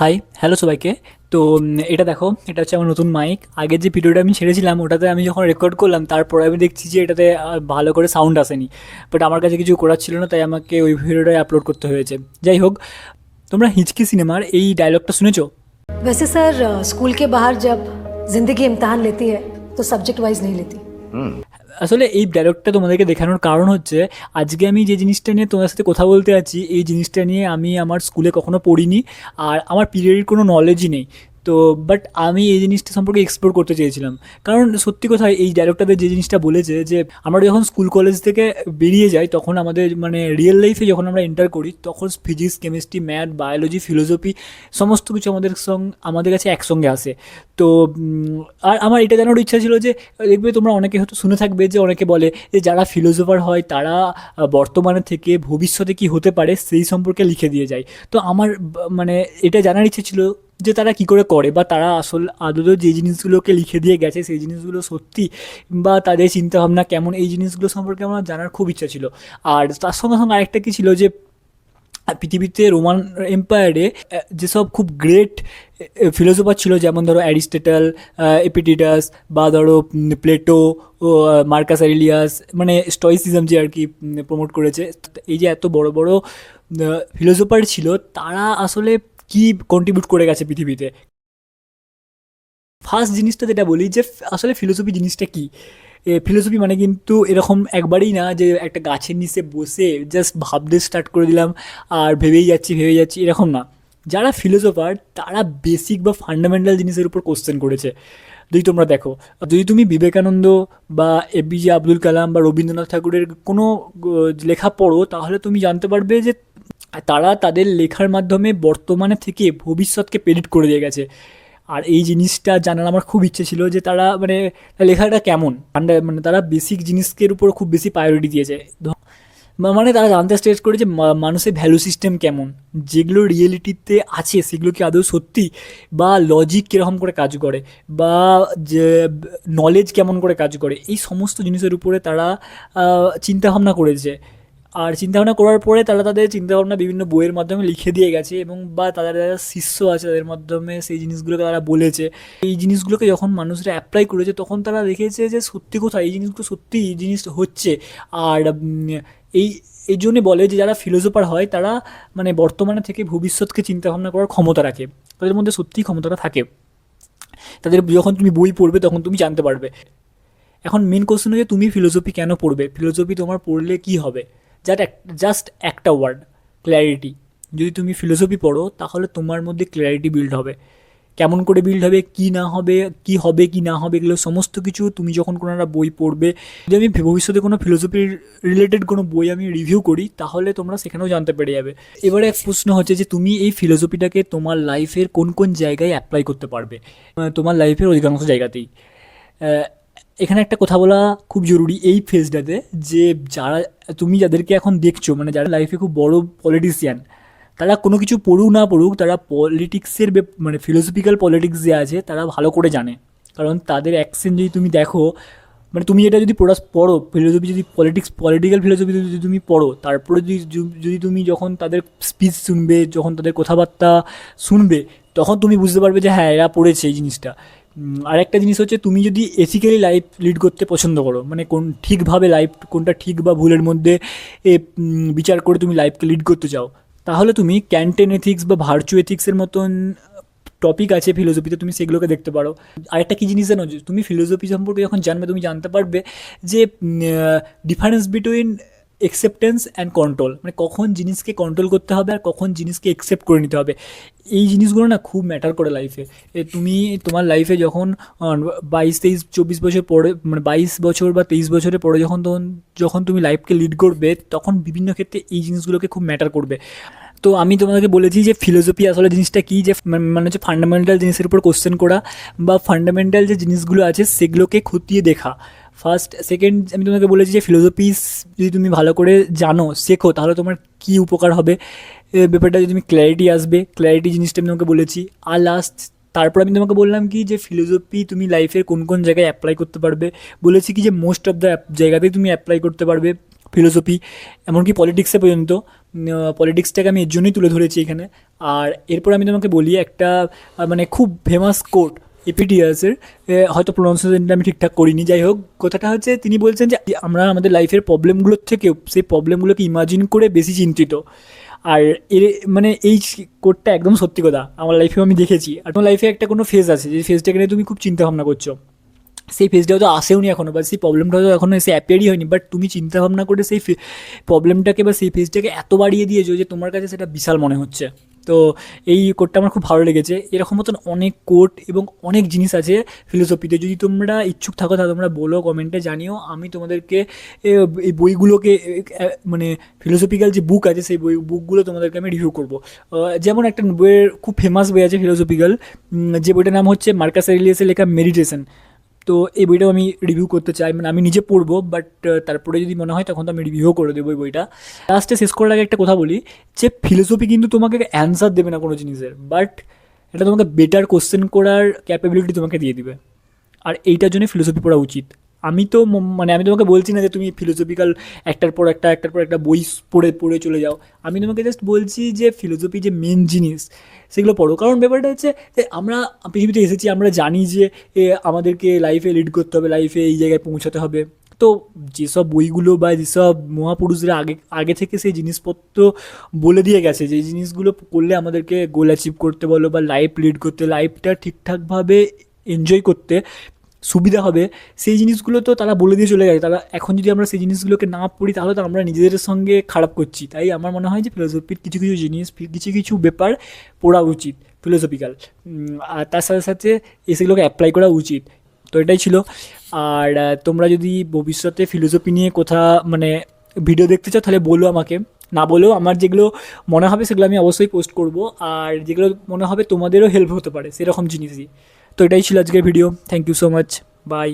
High, hello সবাইকে। তো এটা দেখো, এটা হচ্ছে আমার নতুন মাইক। আগের যে ভিডিওটা আমি ছেড়েছিলাম ওটাতে আমি যখন রেকর্ড করলাম তারপরে আমি দেখছি যে এটাতে ভালো করে সাউন্ড আসেনি। বাট আমার কাছে কিছু করার ছিল না, তাই আমাকে ওই ভিডিওটাই আপলোড করতে হয়েছে। যাই হোক, তোমরা হিচকি সিনেমার এই ডায়লগটা শুনেছো? वैसे सर स्कूल के बाहर जब जिंदगी इम्तिहान लेती है तो सब्जेक्ट वाइज नहीं लेती। আসলে এই ডায়লগটা তোমাদেরকে দেখানোর কারণ হচ্ছে, আজকে আমি যে জিনিসটা নিয়ে তোমাদের সাথে কথা বলতে আছি এই জিনিসটা নিয়ে আমি আমার স্কুলে কখনো পড়িনি, আর আমার পিরিয়ডের কোনো নলেজই নেই। তো বাট আমি এই জিনিসটা সম্পর্কে এক্সপ্লোর করতে চেয়েছিলাম। কারণ সত্যি কথা, এই ডায়লগটাতে যে জিনিসটা বলেছে যে আমরা যখন স্কুল কলেজ থেকে বেরিয়ে যাই তখন আমাদের মানে রিয়েল লাইফে যখন আমরা এন্টার করি তখন physics, chemistry, math, biology, philosophy সমস্ত কিছু আমাদের কাছে একসঙ্গে আসে। তো আর আমার এটা জানার ইচ্ছা ছিল যে, দেখবে তোমরা অনেকে হয়তো শুনে থাকবে যে অনেকে বলে যে যারা ফিলোসোফার হয় তারা বর্তমানে থেকে ভবিষ্যতে কি হতে পারে সেই সম্পর্কে লিখে দিয়ে যায়। তো আমার মানে এটা জানার ইচ্ছে ছিল যে তারা কি করে বা তারা আদৌ যে জিনিসগুলোকে লিখে দিয়ে গেছে সেই জিনিসগুলো সত্যি, বা তাদের চিন্তাভাবনা কেমন, এই জিনিসগুলো সম্পর্কে আমার জানার খুব ইচ্ছা ছিল। আর তার সঙ্গে সঙ্গে আরেকটা কী ছিল যে পৃথিবীতে রোমান এম্পায়ারে যেসব খুব গ্রেট ফিলোসোফার ছিল, যেমন ধরো অ্যারিস্টটল, এপিডিটাস, বা ধরো প্লেটো, মার্কাস অ্যারেলিয়াস, মানে স্টয়সিজম যে আর কি প্রমোট করেছে। এই যে এত বড় বড় ফিলোসোফার ছিল, তারা আসলে কি কন্ট্রিবিউট করে গেছে পৃথিবীতে। ফার্স্ট জিনিসটা যেটা বলি যে আসলে ফিলোসফি জিনিসটা কী। ফিলোসফি মানে কিন্তু এরকম একবারেই না যে একটা গাছের নিচে বসে জাস্ট ভাবতে স্টার্ট করে দিলাম আর ভেবেই যাচ্ছি এরকম না। যারা ফিলোসোফার তারা বেসিক বা ফান্ডামেন্টাল জিনিসের উপর কোশ্চেন করেছে। যদি তোমরা দেখো, যদি তুমি বিবেকানন্দ বা এপিজে আব্দুল কালাম বা রবীন্দ্রনাথ ঠাকুরের কোনো লেখা পড়ো, তাহলে তুমি জানতে পারবে যে তারা তাদের লেখার মাধ্যমে বর্তমানে থেকে ভবিষ্যৎকে প্রেডিক্ট করে দিয়ে গেছে। আর এই জিনিসটা জানার আমার খুব ইচ্ছে ছিল যে তারা মানে লেখাটা কেমন, মানে তারা বেসিক জিনিসের উপর খুব বেশি প্রায়োরিটি দিয়েছে। মানে তারা জানতে চেষ্টা করে যে মানুষের ভ্যালু সিস্টেম কেমন, যেগুলো রিয়েলিটিতে আছে সেগুলো কি আদৌ সত্যি, বা লজিক কীরকম করে কাজ করে, বা যে নলেজ কেমন করে কাজ করে, এই সমস্ত জিনিসের উপরে তারা চিন্তাভাবনা করেছে। আর চিন্তাভাবনা করার পরে তারা তাদের চিন্তাভাবনা বিভিন্ন বইয়ের মাধ্যমে লিখে দিয়ে গেছে, এবং বা তাদের যারা শিষ্য আছে তাদের মাধ্যমে সেই জিনিসগুলোকে তারা বলেছে। এই জিনিসগুলোকে যখন মানুষরা অ্যাপ্লাই করেছে তখন তারা দেখেছে যে সত্যি কথা এই জিনিসগুলো সত্যি এই জিনিস হচ্ছে। আর এই এই জন্যে বলে যে যারা ফিলোসোফার হয় তারা মানে বর্তমানে থেকে ভবিষ্যৎকে চিন্তাভাবনা করার ক্ষমতা রাখে, তাদের মধ্যে সত্যিই ক্ষমতাটা থাকে। তাদের যখন তুমি বই পড়বে তখন তুমি জানতে পারবে। এখন মেন কোশ্চেন হচ্ছে তুমি ফিলোসফি কেন পড়বে, ফিলোসফি তোমার পড়লে কী হবে। জাস্ট একটা ওয়ার্ড, ক্ল্যারিটি। যদি তুমি ফিলোসফি পড়ো তাহলে তোমার মধ্যে ক্ল্যারিটি বিল্ড হবে। কেমন করে বিল্ড হবে, কি না হবে, কি না হবে, এগুলো সমস্ত কিছু তুমি যখন কোনো একটা বই পড়বে। যদি আমি ভবিষ্যতে কোনো ফিলোসফির রিলেটেড কোনো বই আমি রিভিউ করি তাহলে তোমরা সেখানেও জানতে পেরে যাবে। এবারে এক প্রশ্ন হচ্ছে যে তুমি এই ফিলোসফিটাকে তোমার লাইফের কোন কোন জায়গায় অ্যাপ্লাই করতে পারবে। তোমার লাইফের অধিকাংশ জায়গাতেই। এখানে একটা কথা বলা খুব জরুরি এই ফেজটাতে, যে তুমি যাদেরকে এখন দেখছো, মানে যারা লাইফে খুব বড় পলিটিশিয়ান, তারা কোনো কিছু পড়ুক না পড়ুক, তারা পলিটিক্সের মানে ফিলোসফিক্যাল পলিটিক্স যে আছে তারা ভালো করে জানে। কারণ তাদের অ্যাকশন যদি তুমি দেখো, মানে তুমি এটা যদি পড়ো ফিলোসফি, যদি পলিটিক্যাল ফিলোসফি যদি তুমি পড়ো, তারপরে যদি তুমি যখন তাদের স্পিচ শুনবে, যখন তাদের কথাবার্তা শুনবে, তখন তুমি বুঝতে পারবে যে হ্যাঁ এরা পড়েছে এই জিনিসটা। আরেকটা জিনিস হচ্ছে, তুমি যদি এথিক্যালি লাইফ লিড করতে পছন্দ করো, মানে ঠিকভাবে লাইফ কোনটা ঠিক বা ভুলের মধ্যে বিচার করে তুমি লাইফকে লিড করতে চাও, তাহলে তুমি ক্যান্টেন এথিক্স বা ভার্চু এথিক্সের মতন টপিক আছে ফিলোসফিতে, তুমি সেগুলোকে দেখতে পারো। আরেকটা কী জিনিস জানো, যে তুমি ফিলোসফি সম্পর্কে যখন জানবে তুমি জানতে পারবে যে difference between acceptance and control, মানে কখন জিনিসকে কন্ট্রোল করতে হবে আর কখন জিনিসকে অ্যাকসেপ্ট করে নিতে হবে। এই জিনিসগুলো না খুব ম্যাটার করে লাইফে। তুমি তোমার লাইফে যখন 22, 23, 24 বছর পরে, মানে 22 বছর বা 23 বছরের পরে যখন তুমি লাইফকে লিড করবে, তখন বিভিন্ন ক্ষেত্রে এই জিনিসগুলোকে খুব ম্যাটার করবে। তো আমি তোমাকে বলেছি যে ফিলোসফি আসলে জিনিসটা কী, যে মানে হচ্ছে ফান্ডামেন্টাল জিনিসের উপর কোশ্চেন করা, বা ফান্ডামেন্টাল যে জিনিসগুলো আছে সেগুলোকে খতিয়ে দেখা। ফার্স্ট, সেকেন্ড, আমি তোমাকে বলেছি যে ফিলোসফি যদি তুমি ভালো করে জানো, শেখো, তাহলে তোমার কী উপকার হবে ব্যাপারটা, যদি তুমি ক্ল্যারিটি আসবে, ক্ল্যারিটি জিনিসটা আমি তোমাকে বলেছি। আর লাস্ট, তারপর আমি তোমাকে বললাম কি যে ফিলোসফি তুমি লাইফের কোন কোন জায়গায় অ্যাপ্লাই করতে পারবে। বলেছি কি যে মোস্ট অফ দ্য জায়গাতেই তুমি অ্যাপ্লাই করতে পারবে। ফিলোসফি, এমনকি পলিটিক্সে পর্যন্ত। পলিটিক্সটাকে আমি এর জন্যই তুলে ধরেছি এখানে। আর এরপর আমি তোমাকে বলি একটা মানে খুব ফেমাস কোট এপিডিয়াসের, হয়তো প্রোনাউন্সিয়েশনটা আমি ঠিকঠাক করিনি, যাই হোক কথাটা হচ্ছে তিনি বলছেন যে আমরা আমাদের লাইফের প্রবলেমগুলোর থেকেও সেই প্রবলেমগুলোকে ইমাজিন করে বেশি চিন্তিত। আর এর মানে এই কোটটা একদম সত্যি কথা, আমার লাইফেও আমি দেখেছি। আর তোমার লাইফে একটা কোনো ফেজ আছে যে ফেজটাকে নিয়ে তুমি খুব চিন্তা ভাবনা করছো, সেই ফেজটা হয়তো আসেওনি এখনও, বা সেই প্রবলেমটা হয়তো এখনও এসে অ্যাপিয়ারই হয়নি, বাট তুমি চিন্তা ভাবনা করে সেই প্রবলেমটাকে বা সেই ফেজটাকে এত বাড়িয়ে দিয়েছো যে তোমার কাছে সেটা বিশাল মনে হচ্ছে। তো এই কোটটা আমার খুব ভালো লেগেছে। এরকম মতন অনেক কোট এবং অনেক জিনিস আছে ফিলোসফিতে, যদি তোমরা ইচ্ছুক থাকো তাহলে তোমরা বলো, কমেন্টে জানিও, আমি তোমাদেরকে এই বইগুলোকে মানে ফিলোসফিক্যাল যে বুক আছে সেই বুকগুলো তোমাদেরকে আমি রিভিউ করবো। যেমন একটা বইয়ের খুব ফেমাস বই আছে ফিলোসফিক্যাল, যে বইটার নাম হচ্ছে মার্কাস অ্যারেলিয়াসের লেখা মেডিটেশন। তো এই বইটাও আমি রিভিউ করতে চাই, মানে আমি নিজে পড়বো, বাট তারপরে যদি মনে হয় তখন তো আমি রিভিউও করে দেবো এই বইটা। লাস্টে শেষ করার আগে একটা কথা বলি, যে ফিলোসফি কিন্তু তোমাকে অ্যান্সার দেবে না কোনো জিনিসের, বাট এটা তোমাকে বেটার কোশ্চেন করার ক্যাপাবিলিটি তোমাকে দিয়ে দিবে। আর এইটার জন্য ফিলোসফি পড়া উচিত। আমি তো মানে আমি তোমাকে বলছি না যে তুমি ফিলোসফিক্যাল একটার পর একটা বই পড়ে পড়ে চলে যাও। আমি তোমাকে জাস্ট বলছি যে ফিলোসফি যে মেন জিনিস সেগুলো পড়ো। কারণ ব্যাপারটা হচ্ছে যে আমরা পৃথিবীতে এসেছি, আমরা জানি যে আমাদেরকে লাইফে লিড করতে হবে, লাইফে এই জায়গায় পৌঁছাতে হবে। তো যেসব বইগুলো বা যেসব মহাপুরুষরা আগে আগে থেকে সেই জিনিসপত্র বলে দিয়ে গেছে, যে জিনিসগুলো করলে আমাদেরকে গোল অ্যাচিভ করতে বলো বা লাইফ লিড করতে, লাইফটা ঠিকঠাকভাবে এনজয় করতে সুবিধা হবে, সেই জিনিসগুলো তো তারা বলে দিয়ে চলে গেছে। তারা এখন যদি আমরা সেই জিনিসগুলোকে না পড়ি তাহলে তো আমরা নিজেদের সঙ্গে খারাপ করছি। তাই আমার মনে হয় যে ফিলোসফির কিছু কিছু জিনিস, কিছু কিছু ব্যাপার পড়া উচিত ফিলোসফিক্যাল, আর তার সাথে সাথে সেগুলোকে অ্যাপ্লাই করা উচিত। তো এটাই ছিল। আর তোমরা যদি ভবিষ্যতে ফিলোসফি নিয়ে মানে ভিডিও দেখতে চাও তাহলে বলো আমাকে, না বলেও আমার যেগুলো মনে হবে সেগুলো আমি অবশ্যই পোস্ট করব, আর যেগুলো মনে হবে তোমাদেরও হেল্প হতে পারে সেরকম জিনিসই। তো এটাই ছিল আজকের video. Thank you so much, by.